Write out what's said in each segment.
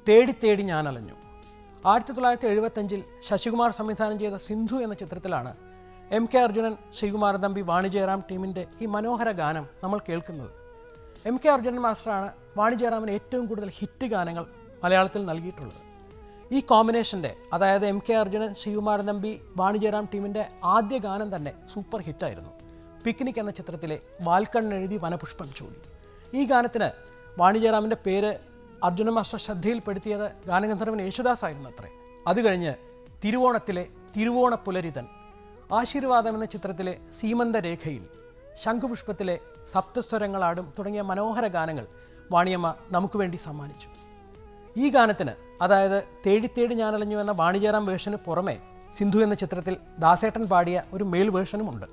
തേടി തേടി ഞാൻ അലഞ്ഞു. 1975 ശശികുമാർ സംവിധാനം ചെയ്ത സിന്ധു എന്ന ചിത്രത്തിലാണ് MK അർജുനൻ, ശ്രീകുമാരൻ തമ്പി, വാണി ജയറാം ടീമിൻ്റെ ഈ മനോഹര ഗാനം നമ്മൾ കേൾക്കുന്നത്. MK അർജുനൻ മാസ്റ്ററാണ് വാണി ജയറാമിന് ഏറ്റവും കൂടുതൽ ഹിറ്റ് ഗാനങ്ങൾ മലയാളത്തിൽ നൽകിയിട്ടുള്ളത്. ഈ കോമ്പിനേഷൻ്റെ, അതായത് MK അർജുനൻ, ശ്രീകുമാരൻ തമ്പി, വാണി ജയറാം ടീമിൻ്റെ ആദ്യ ഗാനം തന്നെ സൂപ്പർ ഹിറ്റായിരുന്നു. പിക്നിക് എന്ന ചിത്രത്തിലെ വാൽക്കണ്ണെഴുതി വനപുഷ്പം ചൂടി. ഈ ഗാനത്തിന് വാണി ജയറാമിൻ്റെ പേര് അർജുന മാസ്റ്റർ ശ്രദ്ധയിൽപ്പെടുത്തിയത് ഗാനഗന്ധർവൻ യേശുദാസ് ആയിരുന്നു അത്രേ. അത് കഴിഞ്ഞ് തിരുവോണത്തിലെ തിരുവോണപ്പുലരിതൻ, ആശീർവാദം എന്ന ചിത്രത്തിലെ സീമന്തരേഖയിൽ, ശംഖുപുഷ്പത്തിലെ സപ്തസ്വരങ്ങളാടും തുടങ്ങിയ മനോഹര ഗാനങ്ങൾ വാണിയമ്മ നമുക്ക് വേണ്ടി സമ്മാനിച്ചു. ഈ ഗാനത്തിന്, അതായത് തേടി തേടി ഞാനലഞ്ഞു എന്ന വാണി ജയറാം വേർഷന് പുറമെ സിന്ധു എന്ന ചിത്രത്തിൽ ദാസേട്ടൻ പാടിയ ഒരു മെയിൽ വേർഷനുമുണ്ട്.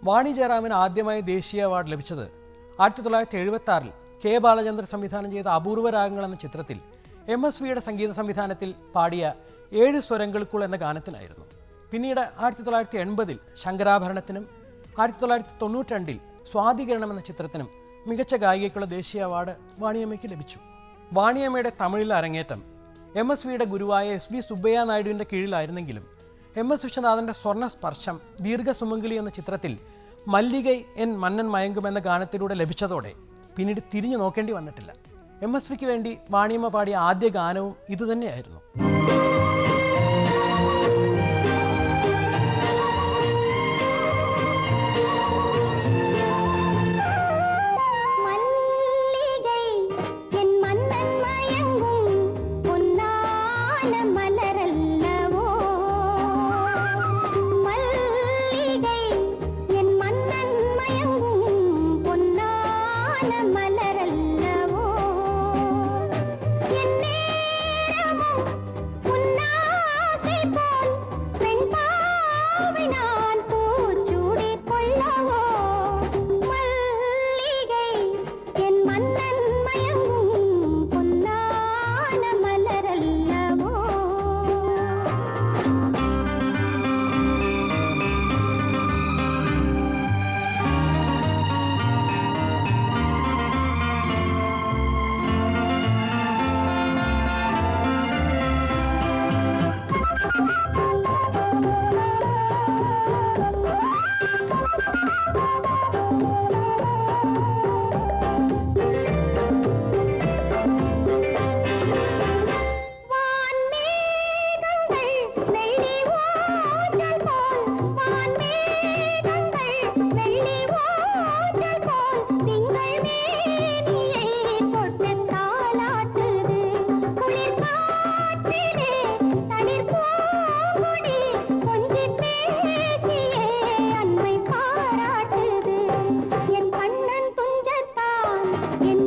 വാണി ജയറാമിന് ആദ്യമായി ദേശീയ അവാർഡ് ലഭിച്ചത് 1976 കെ ബാലചന്ദ്രൻ സംവിധാനം ചെയ്ത അപൂർവ രാഗങ്ങൾ എന്ന ചിത്രത്തിൽ MSVയുടെ സംഗീത സംവിധാനത്തിൽ പാടിയ 7 സ്വരങ്ങൾക്കുള്ള എന്ന ഗാനത്തിനായിരുന്നു. പിന്നീട് 1980 ശങ്കരാഭരണത്തിനും 1992 സ്വാതികിരണം എന്ന ചിത്രത്തിനും മികച്ച ഗായികയ്ക്കുള്ള ദേശീയ അവാർഡ് വാണിയമ്മയ്ക്ക് ലഭിച്ചു. വാണിയമ്മയുടെ തമിഴിലെ അരങ്ങേറ്റം MSVയുടെ ഗുരുവായ SV സുബ്ബയ്യ നായിഡുവിൻ്റെ കീഴിലായിരുന്നെങ്കിലും MS വിശ്വനാഥൻ്റെ സ്വർണ്ണ സ്പർശം ദീർഘസുമംഗലി എന്ന ചിത്രത്തിൽ മല്ലികൈ എൻ മന്നൻ മയങ്കും എന്ന ഗാനത്തിലൂടെ ലഭിച്ചതോടെ പിന്നീട് തിരിഞ്ഞു നോക്കേണ്ടി വന്നിട്ടില്ല. MSVക്ക് വേണ്ടി വാണിയമ്മ പാടിയ ആദ്യ ഗാനവും ഇതുതന്നെയായിരുന്നു. என்